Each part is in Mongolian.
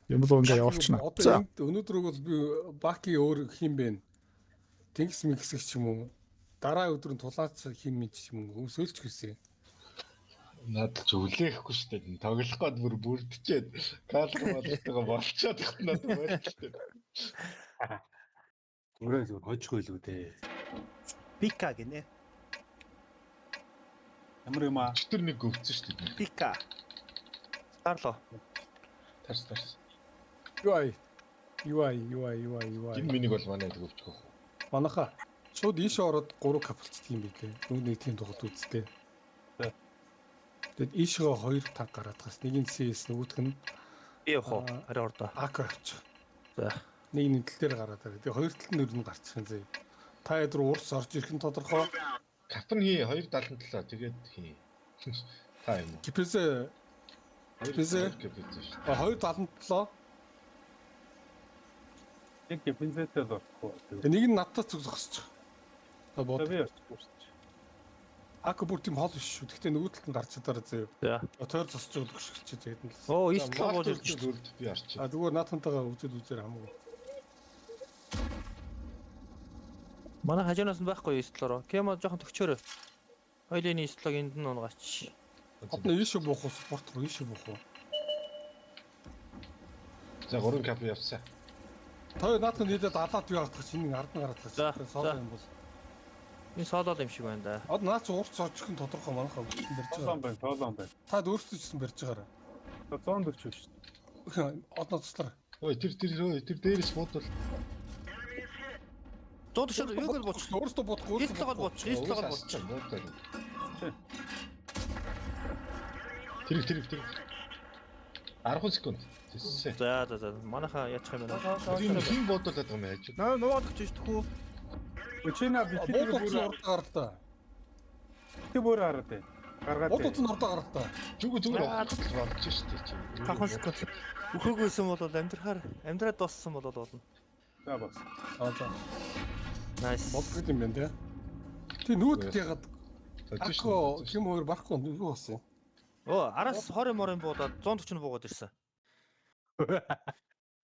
Юм л ингээ явуулчихна. Одоо За. энд өнөөдөр бол би Баки өөр хин бэ? Тэнгис мэгсэг ч юм уу? Дараа өдөр нь тулаач хин мэн ч юм уу? Сөөлч хүсээ. Надад ч үлээхгүй шүү дээ. Тоглох гээд бүр бүрдчихэд калгамалтайгаа болцоод ихт надад байлтай. Өөрөө зөв хожихгүй л үү дээ. Пика гинэ. Ямар юм аа? Өчтөр нэг өвцөн шүү дээ. Пика. Тарлоо. Тарс. Юу. Энэ минийг бол манай өвчих واخ. Манаха шууд ийш ороод 3 капалцдаг юм билээ. Үүний тийм тоглолт үзтээ. Тэгэд ийшээ 2 танк гараад тас. Нэг нь CS нөгөөх нь Би явах уу? Арай ордоо. АК авчих. За. Нэг нь тал дээр гараад байгаа. Тэгээ хоёр талд нь ер нь гарчих юм зэ. Та ядар уурс орж ирэх нь тодорхой. Капн хий 277 тэгээд хий. Та юм уу? КПЗ 277. Яг бензэтэй л болохгүй. Нэг нь надтай зогсчих. Та бод. Би явчихгүй шүү дээ. АК бүр тийм хол биш шүү. Гэхдээ нөгөө талд нь гарч чадаараа зөө. За. Тойр зосч өгөх шиг чи тэгээд нь л. Оо, истлээ бууж ирж шүү. Зүрд би арчи. Зүгээр наатантайгаа үзээр хамаагүй. Манай хажуунаас нь байхгүй истлороо. Кема жоохон төгчөөрөө. Хоёлын истлог энд нь унгаач. Одно ийшээ буух уу, спорт руу ийшээ буух уу. За 3 кап явсан. Той наатан нийлээд алаад би авах чинь ард нь гараад За, тас. Соолоо юм бол. Энэ соолол юм шиг байна да. Од наач уурч очих нь тодорхой манайхаа барьж байгаа. Тоолон байна. Та өөрсдөө ч гэсэн барьж байгаарай. 140 шүү дээ. Одно туслаа. Ой тэр дээрээс буудвал 140 юуг л буучих. Өөрсдөө бодохгүй. Истлогод буучих. Истлогод буучих. Тэр 10 секунд. Тэссэн. За. Манайхаа яачих юм бэ? Тэр хин буудуулаад байгаа юм яаж. Нуугаад ч шүү дээ. Учина би Буудуулсан урд гарал та. бүр хараад байна. Гаргаад. Буудуулсан урд гарал та. Зүгээр болж штэ чи. 5 секунд. Үхэгүйсэн бол амьдраад дууссан бол болно. За бас. За. Nice. Болдог юм байна те. Тэг нүүдэд ягаад Ако юм өөр барахгүй юу болсон юм? Оо, араас 20 морын буудаад 140 буугаад ирсэн.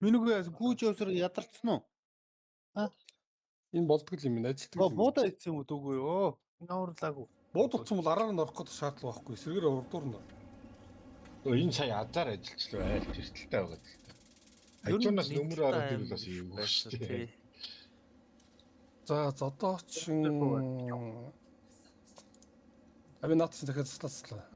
Минийгээс гүүж өсөр ядарсан уу? Энэ болдог юм байна. Ажилтдаг юм. Буудаа идсэн юм уу дүүгүй юу? Наурлаагүй. Буудуулсан бол араар нь орох гэдэг шаардлага байхгүй. Сэргээр урдуурна. Энэ сая азар ажилчлаа айл тэртэлтэй байгаа. Хажуунаас нөмөр ороод ирвэл бас юм шүү дээ. За одоо чин Аби наатсан дахиад заслаа.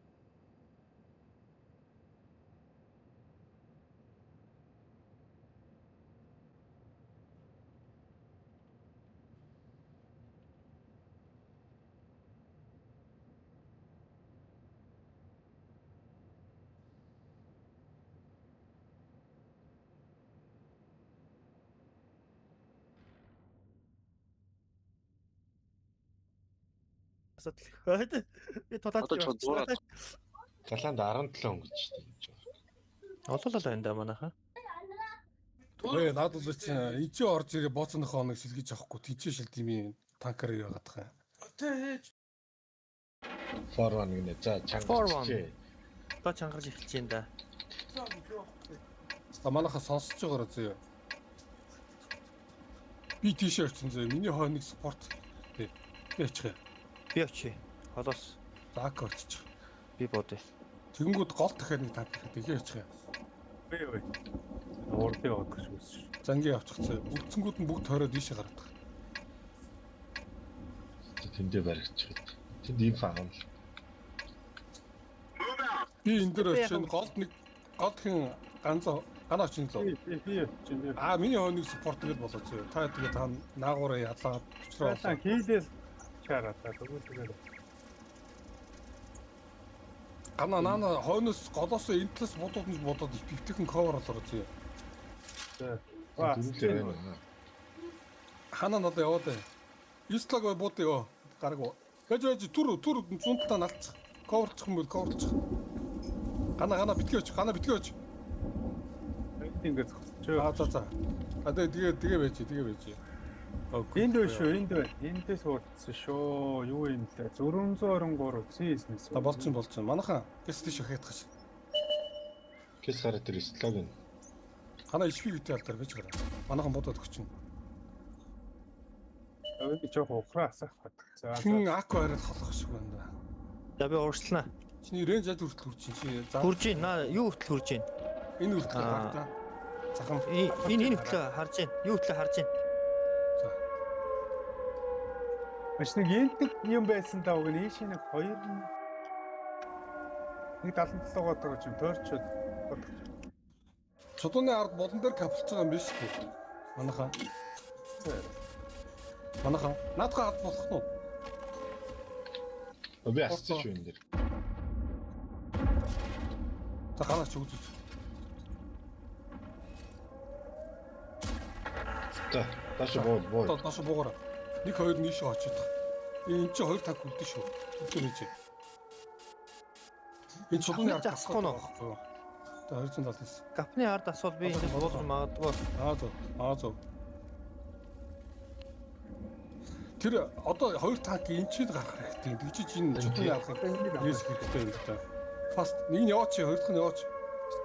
Би тулаад явчихсан. Талаанд 17 өнгөж штэ гэж байна. Олоолаа байна да манайхаа. Тэгээ надад л чи ичээ орж ирээ бооцны хоног сэлгэж авахгүй тийчээ шил тийм танкер яагаад тахаа. Форван гинэ. За чангарч. Та чангарч эхэлж байна да. За манайхаа сонсож байгаараа зөө. Би тийшээ очсон зөө. Миний хоног спорт. Би очих. Би очие. Холоос. Зак орчих. Би буудъя. Тэгэнгүүт гол дахиад нэг танк ихээр очих. Ой. Уурдыг явах гэж үзсэн. Зангийн авчих зөө. Үлдсэнгүүд нь бүгд тойроод ийшээ гараад. Тэндээ баригч гээд. Тэнд ийм фаам л. Би энэ дээр очиж голд нэг голд хин ганаа очин лөө. Би чинь. Миний хоног спорт гэж болоо зөө. Та тэгээ та наагуураа ядлаад өчрөө Та хийлэл чараа та зүгээр. Ганаа нана хойноос голоос энэ талаас бодоод бивтэхэн ковер болоо зөө. Дөрүлээ байна. Хана надад яваад бай. Истлог бай бууд ёо. Гараг. Гэж түр зунталтаа налцах. Коверлчих юм бол коверлчих. Гана битгий оч. Ингээд зогсож. За. Тэгээ байж. Энд байна шүү, энд байна. Эндээс хурцсан шүү. Юу юм лээ? 423 CS-нэс. Та болцсон. Манайхан гэс тийш хайтгаш. Кэс гараад тэр слогин. Хана HP гэдэг алдар гэж гараа. Манайхан бодоод өгч чинь. Өө жоох ухраа асах бат. За. Чин ако хараад холох шиг байна да. За би уурчлаа. Чиний рейнж ад хүртэл хүрч чинь чи за Хурж ийн. Наа юу хүртэл хурж ийн. энэ хүртэл баг та. Захам. Энэ хүртэл харж ийн. Юу хүртэл харж ийн. За. Маш нэг энтэг юм байсан даа уг нь ийш нэг 2 177-оор байгаа чинь тойрчод. Чудууны ард болон дээр капсулж байгаа юм биш үү? Манайхан. Манайхан. Наадхан ард болох нь. Би асууж шүү энэ дэр. За ганаач үзүүч. За, тааш боо. Доош буугараа. 1 2 нийшээ очиж тах. Энэ чи 2 5 хүрдэн шүү. Үгүй нэ чи. Энэ чудууны ард Асахгүй нь. байхгүй. За 279. Гапны ард асуул би энэ бодож магадгүй. Зөө. Тэр одоо 2 танк энэ чинь гарах хэрэгтэй. Тэг чи энэ чудууны ард риск хэрэгтэй юм даа. Фаст нэг нь яваач, хоёр дахь нь яваач.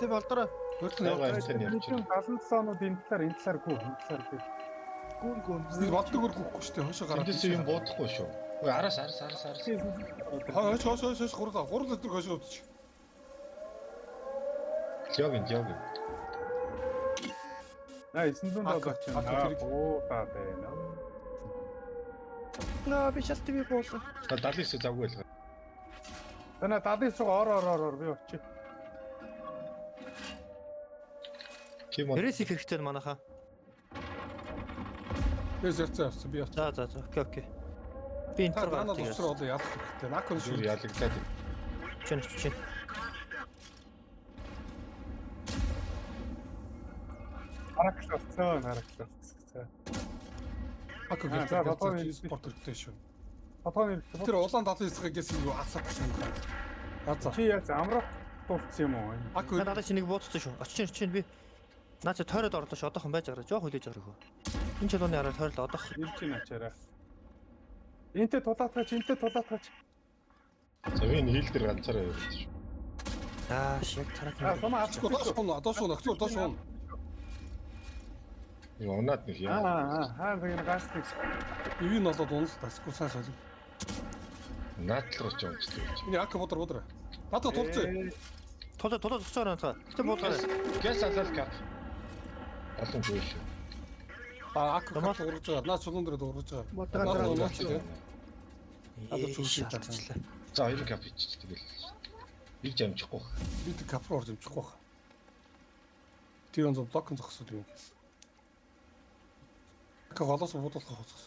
Тэ болдороо. Хоёр дахь нь яваач. Яваач тань явчих. 77-нууд энэ талаар гүү. Гүн. Би боддогор гүхгүй шүү дээ. Хойшоо гараад. Тэндээс юм бодохгүй шүү. Ой араас. Хойш гурал өдөр хойшоо утчих. Явин. Аа 900 доллар чинь. Оо та байна. Наа би шалт би буулаа. 79 завгүй байлгаа. Танаа 79 ор би очив. Ким Гэрээс их хэрэгтэй манайхаа. Би зэрцээ авсан. Би явсан. За. Окей. Би энэ Та төр данаа гардаг. тусраа одоо ялах хэрэгтэй. Након зүр шүү. ялагдаад. Чин. Хараглалцсан. Ако За, гэдэг бодоо спорт хэрэгтэй шүү. Хотооны Тэр улаан 79-ээс юу асаад гэсэн юм байна. За. чи яаж амрах тулцсан юм уу? Ако Надад чи нэг буудсан шүү. Очин би. Наа чи тойроод орлоо ш одоохон байж байгаа. Жоох хүлээж авах. Энэ чулууны араа тойрлоо одоох. Ирж ийн ачаараа. Энтэй тулаатаач. За би энэ хил дээр ганцаараа явж шүү. Шиг тарах Аа, юм. сумаа ачгүй доош шуун. Нэг унаад нэг яа. Аа, энэ гастик. Ивэн болоод унал тасгүй сайн солив. Наадлал руу ч явчихлаа. Миний ако бодор. Бата тулцээ. Тулаад зогсоор байна та. Гэтэ буудаарай. Гэс алал кап. Олонгүй шүү. Ако кат урж байгаа. Наа чулуун дээр урж байгаа. Бодороо Наа Одоо зүгшээ шалтгаалчлаа. За хоёр кап ичиж тэгэл. Биг амжихгүй. Би тэг кап руу орж амжихгүй байна. Тэр он блокын зогсоод юм. Ако голоос буудуулах хоцсон.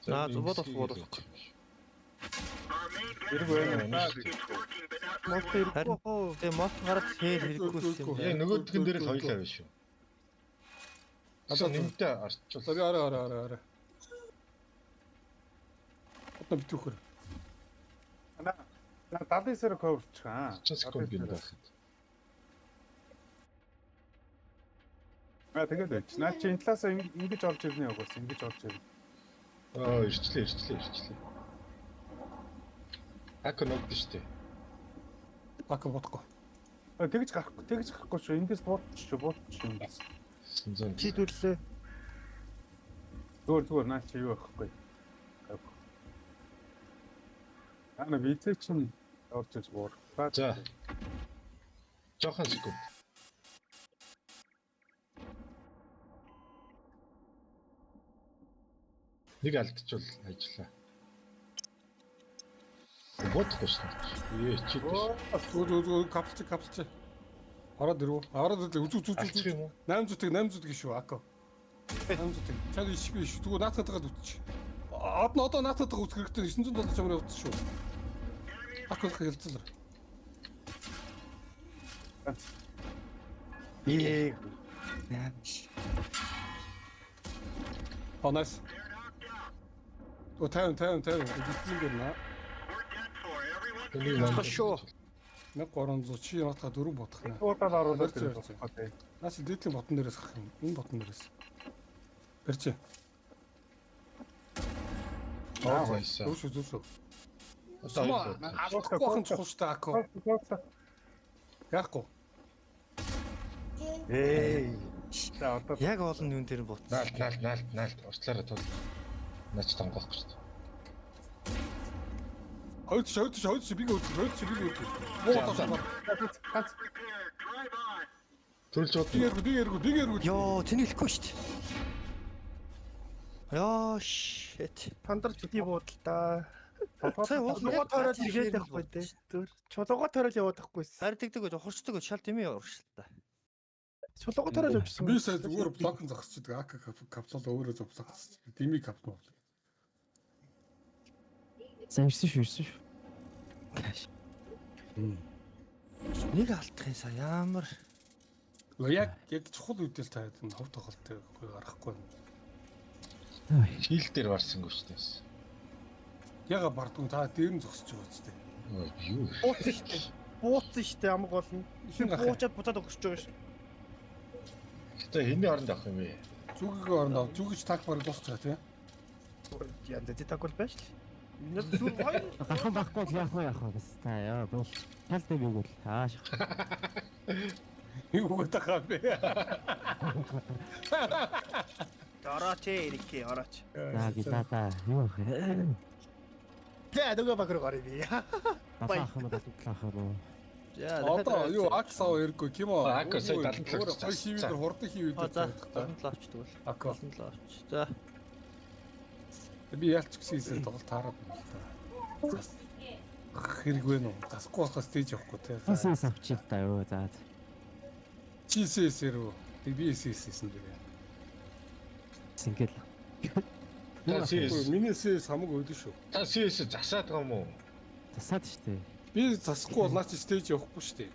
Наа буудуулах. Ирэг байна. Мод ирэхгүй хоо. Тэгээ мод гараад хэрэггүйсэн юм. Яг нөгөөдгөн дээр л хоёлаа байна шүү. Одоо нэмтээ арчвал. Арай. Одоо битүүхэр. На 79-ээр коврч хаа. 30 секунд гин байхад. Тэгээд байж. Наа чи энэ талаас ингэж орж ирнэ яг бас ингэж орж ирнэ. Ирчлээ. Ако ногд штэ. Ако бодохгүй. Тэгж гарахгүй шүү. Эндээс буутчих юм. Чи төрлөө. Зүгээр наа чи юу байхгүй. Ана визэ чинь орж иж буур. За. Жохон секунд. Нэг алдчихвал ажиллаа. Бодохгүй шүү. Чи Зүг капсулч. Ороод ирв. Үзүү. алчих юм уу? 800 шүү ако. 800. Чад иш биш. Зүгээр наатахад үтчих. Одоо наатахад үтчих хэрэгтэй 900 доллар чамраа утсан шүү. Ако хэлцэлэр. Nice. О 50. Дисциплин гэнэ. Шүү. 1300 чи яваадахаа 4 бодох нэ. Уутаад оруулаад ирсэн. Наас дээдлийн ботон дээрээс гарах юм. Энэ ботон дээрээс. Барьчих. Зөөсөө. Зүсүү. Одоо Ахын чухалтай ако. Яахгүй. Эй. За одоо Яг олон юм дээр бутсан. Наалт. Уртлаараа тул. Наач тонгоохгүй шүү дээ. Хойдч биг үү. ганц Төрөлж бод. Биг эргүү. Йоо, тэн хэлэхгүй шүү дээ. Яа, shit. Тандарч үгүй буудал та. Цай Чулуугаа тойроод ирээд байхгүй те. Түр. Чулуугаа тойроод яваад байхгүйс. Хариддаг гэж ухарчдаг гэж шал тэмээ урагшлаа. Чулуугаа тойроод явчихсан. Би сая зүгээр блокн зогсчихдаг. АК капсул өөрөө зогсчихдаг. Дими капсул. За ирсэн шүү. Нэг алдахын сая ямар Яг чухал үедэл таад энэ хов тоглолтыг гаргахгүй. Хил дээр барсангүй шүү дээ. Яга бардгүй та дээр нь зогсож байгаа ч тийм. Юу. Бууцсан штэ амг болно. Хин гах. Буучаад буцаад өгч байгаа ш. Гэтэ хинний оронд авах юм бэ? Зүгийн оронд ав. Зүгийч так барыг дуусч байгаа тийм. Янз бүрийн таг бол байж л. Энэ зүг хоёр Гархан байхгүй л яах вэ бас та яа бол тал дэв юу бол ааш. Юу гутахаа бэ? орооч эрики орооч. За гидата юу вэ? За нөгөө баг руу гарыг би. Басаах юм батлах юм. За Одоо юу аксаа эрггүй кимо. Ак сая 77 Өөр хой хивээр хурдан хивээд За байдаг. 77 авчдаг бол. Ак. 77 авч. За Би ялч гисээс тоглолт таараад байна л та. Хэрэг вэ нөө? Засахгүй болохоос стейж явахгүй те. Басаас авчил та юу за. GCS рүү. BSS-сэн дээр. Сингэл. Та CS Миний CS хамаагүй өдөө шүү. та CS засаад байгаа юм уу? Тасаад штэ. Би засахгүй бол наач стейж явахгүй шүү дээ.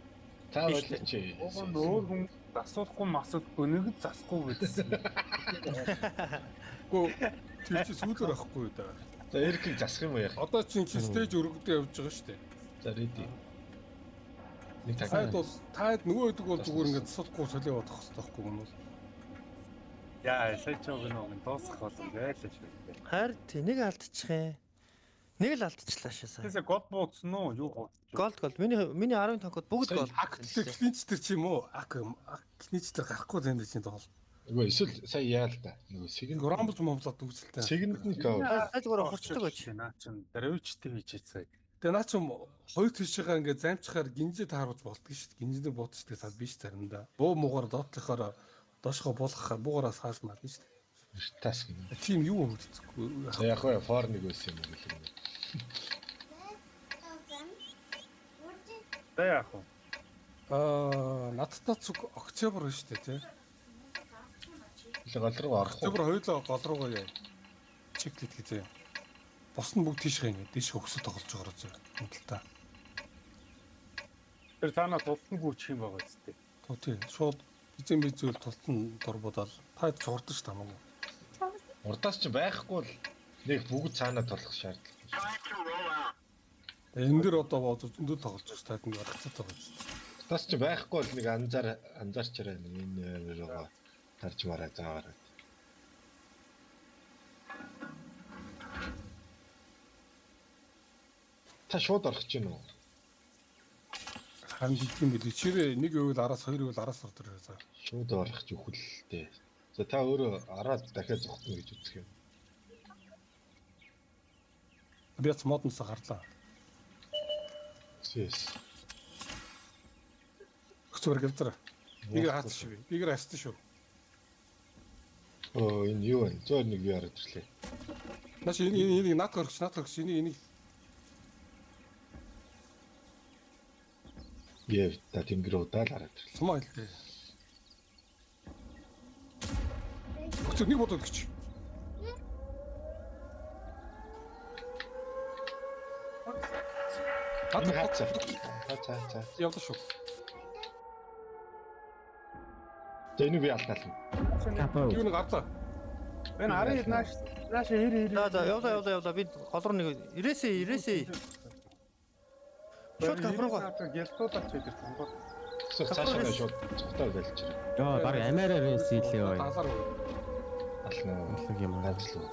Та байлаач. уг нь өөр хүн асуулахгүй масуулахгүй нэг засахгүй гэсэн. Гэхдээ тэр чи сүүлээр авахгүй да. За Эрикийг засах юм уу яах? Одоо чинь стейж өргөдөө явж байгаа шүү дээ. За ready. Нэг Таад таг. бол таад нөгөө өдөг бол зүгээр ингээд засахгүй солио бодох хэрэгтэй байхгүй юм бол. Яа, сая ч уг нь дуусах болов байлаа шүү. харин тэнийг алдчих юм. Нэг л алдчихлаа шээ. Тэсээ гол бууцсан уу? Юу бууцсан? Голд. Миний 10 танкод бүгд гол. Ак клинч төр чи юм уу? Ак клинч төр гарахгүй зэнд чинь тоглол. Нөгөө эсвэл сая яа л да. Нөгөө сэгэн Рамбл момлоод үзэлтэй. сэгэнт нь гоо. Зүгээр ухарчдаг байж. Наа чин дэрвчтэй хийчихээ сая. Тэгээ наа чи хоёр тийшээгаа ингээд замчхаар гинжид тааруулж болдго шүү дээ. Гинжидээ буудчихдаг тал биш заримдаа. Буу муугаар доотлохоор доошгоо буулгахаар буугаараас хааш марна шүү дээ. Тас гэнэ. Тийм юу үлдэхгүй. Яг хөө фор нэг байсан юм уу гэх юм. За яах вэ? Надтай зүг октябр шүү дээ тий. Л гол руу орох уу? Октябр хоёулаа гол руугаа яа. Чеклэт гэзээ. Бос нь бүгд тийшээ ингээд тийш өгсөд тоглож байгаа зү. Хөндлөлтөө. Тэр цаанаа тултан гүйчих юм байгаа зү. Тоо тий. Шууд эзэн би зүйл тултан дурбуудаад таад цугардаж та хамаагүй. Урдаас ч байхгүй л нэг бүгд цаанаа толох шаардлага. Энэ дэр одоо зөндөө тоглож байгаа таад нэг гаргацаад байгаа зү. Урдаас ч байхгүй л нэг анзаарчаарай нэг энэ руугаа тарж мараа заагаарай. Та шууд орох гэж байна уу? Харин тийм билий. Чирээ нэг өөл араас хоёр өөл араас ордор байгаа. Шууд орох ч үхэлтэй. За та өөрөө араад дахиад зогтно гэж үзэх юм. Би яц моднос гарлаа. Yes. Хөцөр гэлзэр. Биг хаац шүү. Биг хаац шүү. Оо энэ юу вэ? Зөөр нэг юу хараад ирлээ. Наш энийг наад гаргах энийг Яа, та тэнгэр удаал хараад ирлээ. сумаа хэлээ. Хөцөр нэг бодоод гэж. Хаацаа. Явдаа шүү. За энийг би алдаа. Капо. Юу нэг арлаа. Энэ арын нааш хэр За явлаа. Би гол руу нэг ирээсэй. Шууд капруугаа. Гялтуудаач гэдэг юм. Цаашаа шууд цогтоо байлж ирээ. Йоо баг амаараа рейс хийлээ бай. Даалаар. Ална. Алхаг юм аа. Ганцлуу.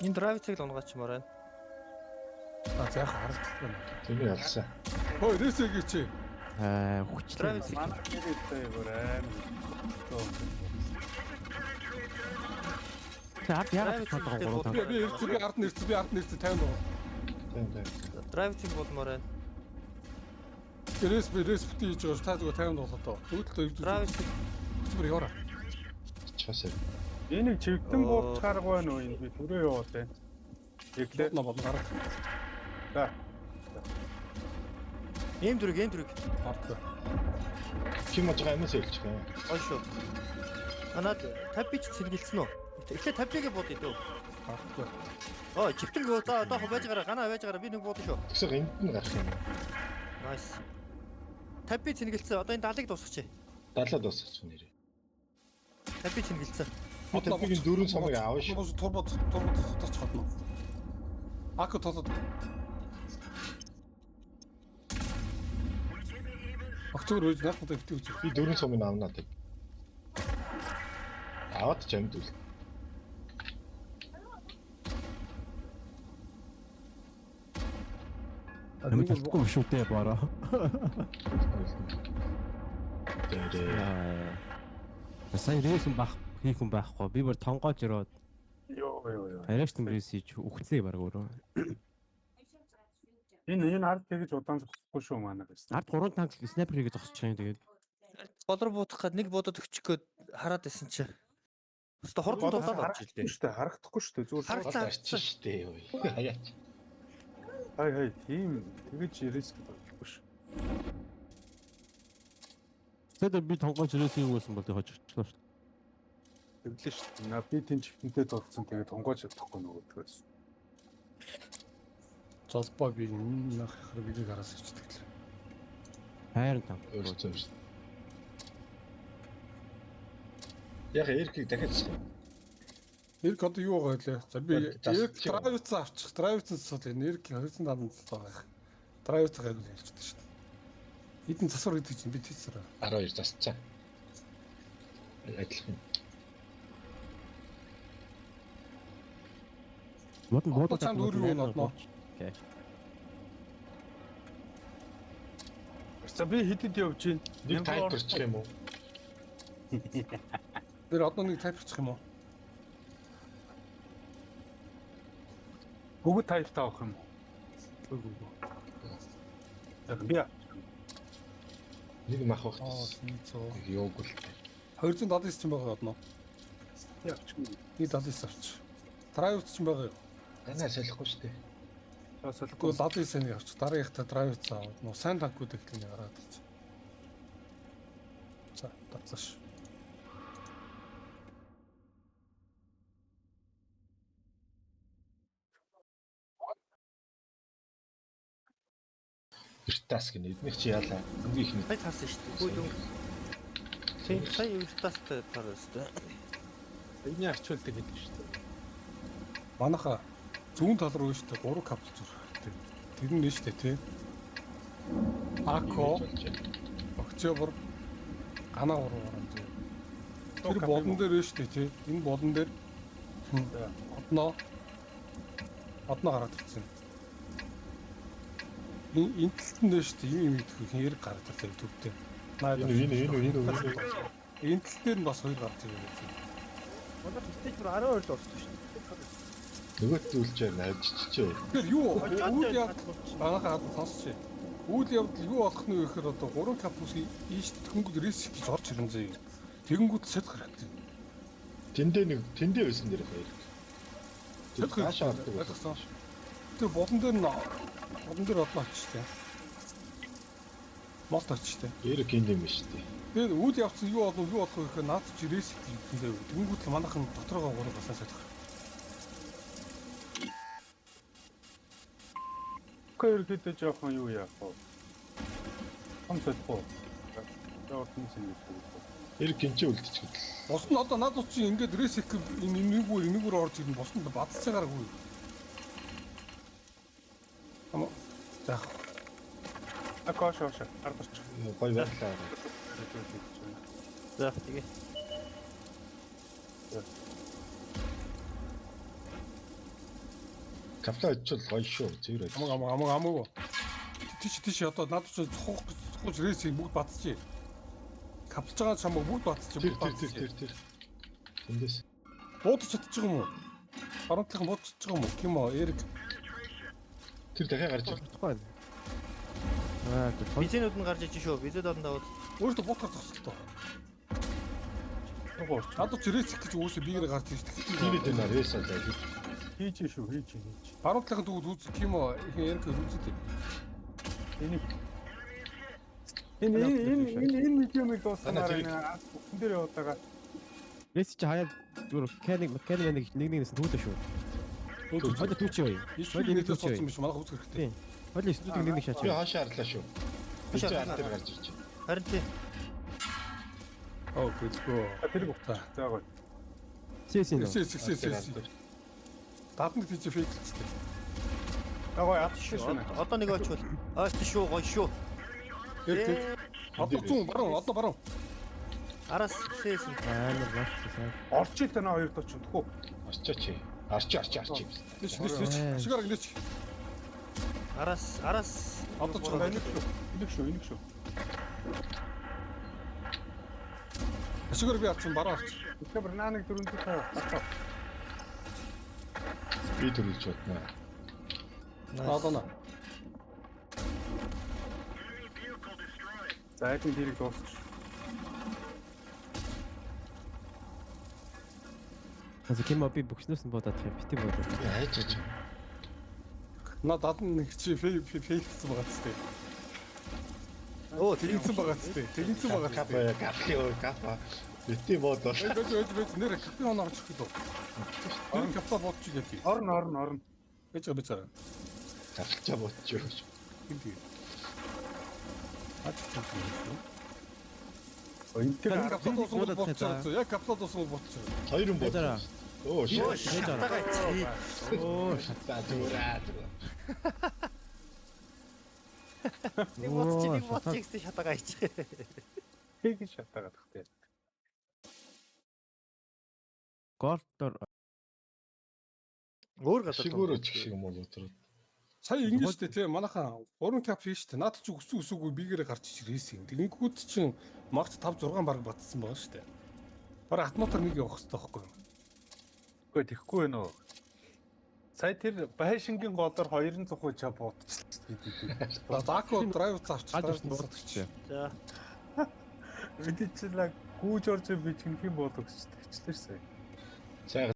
Энэ драйвцыг л унгаач мараа. За яах харагдах юм. Тэний алсан. Хөөе рэсэ гэж чи. хүчлээ. Манай хэрэгтэй бүр аим. Яа яагаад бодгоо Би ард нэрц 50 доо. Тийм. Драйвтинг болмоор байна. Респти хийж байгаа та зүгээр 50 доллар. Өөдөлтөө ивдүү. Драйвтинг Зүгээр яваа. Часаа. Энийг чивдэн бууж гаргаа нөө энэ би түрээ яваад байна. Иглээ. Бодно гараа. За. ийм дүрэг. Харддаг. Ким мож гаймаас хэлчих юм. Ой шүү. Манад 50 бич сэргийлсэн үү? Эхлээ 50-ыг буудъя дөө. Харддаг. Оо, чивтэн буу. За одоо байж гараа. Ганаа байж гараа. Би нэг буудъя шүү. Тэгсэг энд нь гарах юм. Nice. 50 бич сэргийлсэн. Одоо энэ 70-ыг дуусгачих. 70 дуусчих нэрээ. 50 бич сэргийлсэн. Одоогийн дөрөв самыг аав ш. Турбод тутаж хатна. Аку тотод. Октогор үеж наахад битгий үз. Би дөрөв самыг авнаа тэг. Аваад ч амд үл. Нэг болохгүй шүү дээ бараа. Тэгээ. Сайн рейсэн хийх хүн байхгүй. Би бүр тонгоож ирээд Йоо. арайч нэмрээс хийж өгтлээ баг өөрөө. Энэ ард тэгэж удаан зогсохгүй шүү манай гэсэн. Ард 3 танк снайпер хийгээ зогсож байгаа юм тэгээд. Голор буутах гээд нэг бодод өччих гээд хараад байсан чи. Өстө хурдан дулаад орж илдээ. Шүү дээ, харагдахгүй шүү дээ. Зүгээр Харагдсан. Арчин штэ юу. Хаяач. хай тийм тэгэж риск болохгүй шүү. Тэгээд би тонгоож ирээсээ юу гэсэн бол тэг хожигчлаа шүү. Тэглээ шүү дээ. На би тийм чивтэнтэй дурдсан тэгээд тунгаж чадахгүй нөгөөдгөөс. Золбоо би энэ хэрэг араас ичдэг л. Хайрын танк. Өөрчлөсөн шүү. Яг эрхийг дахиад чинь. Эрг одоо юу байгаа лээ? За би Дас- драйвц авчих. Драйвц сул энерги 270 байгаа. Драйвц гайгүй хэлчихдэг шүү дээ. Эдэн засвар гэдэг чинь би тийсэр. 12 засчаа. Адилхан. Одоо чамд өөр юу нотно? За би хэдэд явж байна. Нэг тайп төрчих юм уу? Тэр одоо нэг тайпчих юм уу? Бүгд тайлт авах юм уу? Яг би Нэг мах бах. Синцоо. Йог л. 279 ч байгаа одно. яг ч юм. Нэг 79 авч. Драйвц ч байгаа юу? Танаа солихгүй шүү дээ. Тэгвэл 79-ыг авч. Дараагийнхаа драйвц аваад. Нуу сайн танкуудыг хэлний гараад ирсэн. За, тацааш. Виртас гэнэ. Эднийх чи яалаа. Өнгийн их нэг. Сая таарсан шүү дээ. Хүүд өнгө. Тийм сая өвтастай таарсан. Эний арчуулдаг гэдэг шүү дээ. Манайха зүүн тал руу шүү дээ 3 капсул зурхтай. Тэр нь шүү дээ тий. Ако, Октябрь, Ганаа 3 орон тий. Тэр болон дээр шүү дээ тий. Энэ болон дээр одноо гараад ирсэн. Энэ талд нь шүү дээ юм идэх хэрэг гараад ирсэн төвтэй. Энэ. Энэ тал дээр нь бас 2 гарч ирсэн. Манай стейж бүр 12 л орсон шүү дээ. Нөгөө зүйлчээр найдчихжээ. Тэгэхээр юу үйл явдал манайхаа сонсч. Үйл явдал юу болох нь вэ гэхээр одоо 3 капус ийш тэнгүүд риск гэж орж ирэн зэ. Тэнгүүд сэт гарахтай. Тэндээ байсан дээрх баяр. Сэт Хаашаа ордог болсон. Тэр болон дээр одлоо очтой. Молт очтой. Эрэг юм биш үү? Тэгээд үйл явцсан юу болох вэ гэхээр наад чи риск гэдэг юм. Тэнгүүд л манайхан дотороо 3 басаа сэт гарах. Хэрэг жоохон юу яах вэ? Хамсахгүй. Яартын сэнийг. Эрэг гинчээ үлдчихэв. Бос нь одоо наад чи ингээд риск энэгээр орж ирнэ. Бос нь бадцаагааргүй. Ама за Акош ардарч. Гой байглаа. За тэгээ. Кафе очил гоё шүү. Зэвэр. амаг. Тийш одоо наад чи цохох Батлууч рейсийг бүгд батчих. Капсулж байгаа чамаг бүгд батчих. Тэр. Тэндээс. Буудаж чадчих юм уу? Харамтлах буудаж чадчих юм уу? Кимо, Эрик. Тэр дахиад гарч ир. Тухайн. Аа, тэр Бизэнүүд нь гарч иж шүү. Бизэд орно даваад. Өөртөө буутах зогсолтой. Гурч. Надад ч рейс гэж үүсээ бигээр гарч ирж Тэгээд тэгсэн. энэ рейс алаа. Хийж шүү, хийж. Харамтлахын төгөд үз Кимо, Эрик үзээд. Энэ медиумыг дуусгамаар Танаа байна. Хүн дээр яваадаа Рейс чи хаяа зүгээр механик нэгнээс түүлээ шүү. Хойло түүч юу? Эсвэл нэгдээс цоцсон биш манайх үзэх хэрэгтэй. Хойло студиг нэгний шаач. Би хаашаа арлаа шүү. Би ч ар дээр гарч ирж байна. Харин тий. Оо, гэцгөө. тэрийг уцаа. За гоё. Сэсин. Эс. Датанд тийч фейклцтэй. Гоё атчих шүү. Одоо нэг очвол. Шүү гоё шүү. Эрик. Одоо зүүн баруун. Араас сээсэн. Амар маш сайн. Орч ил тань хоёр доч тхүү. Арчаач. Арчи. Нэч. Ашигаар нэч. Араас. Одоо ч Энийг шүү. ашигаар би авсан баруун авч. Тэгэхээр нааныг 400 таа. Би төрүүлж бодноо. Одоо на. За эдгээр тэрийг дуусгах. Хас кимо би бөхснөөс нь бодоод юм бити бодоод. Хайж. Надад нэг чи фейклцсэн байгаа ч тийм. Оо Тэгсэн байгаа ч тийм. Капа. Бити бодоо. Өөж нэр капи оноо очих гэдэг. Тэр капа бодчих гэдэг. Орно. Гэж. Капчаа бодчих. Hindi. Аччих юм. Энэ тэр Тэр капсул дуусгал бодчих. Яг капсул дуусгал бодчих. Хоёр юм бодоо. Оо шээ. шатагаа чи. Оо, За зүраа. Нэг боцчихсэн шатагаа ич. хийг шатаагаад тахтай. гортор Өөр гадаа. Шигүүр очих шиг юм бол өдрөө. Сая ингэж штэ тийм манайхаа 3 кап хийж штэ. Наад чи өсөөгөө бигээр гарч ич рейсинг. Тэгэнгүүт чин Марч 5 6 баг батсан байгаа штэ. Бараг атмотор нэг явах хэрэгтэй байхгүй юу? Үгүй тэхгүй байна уу? Сая тэр байшингийн голоор 200 ча буудчихлаа. Зако драйв цавч алж дуусчих. За. Эдгээр чинь гүүж орж би чинхэн боловч тэчлэрсэн. Сайн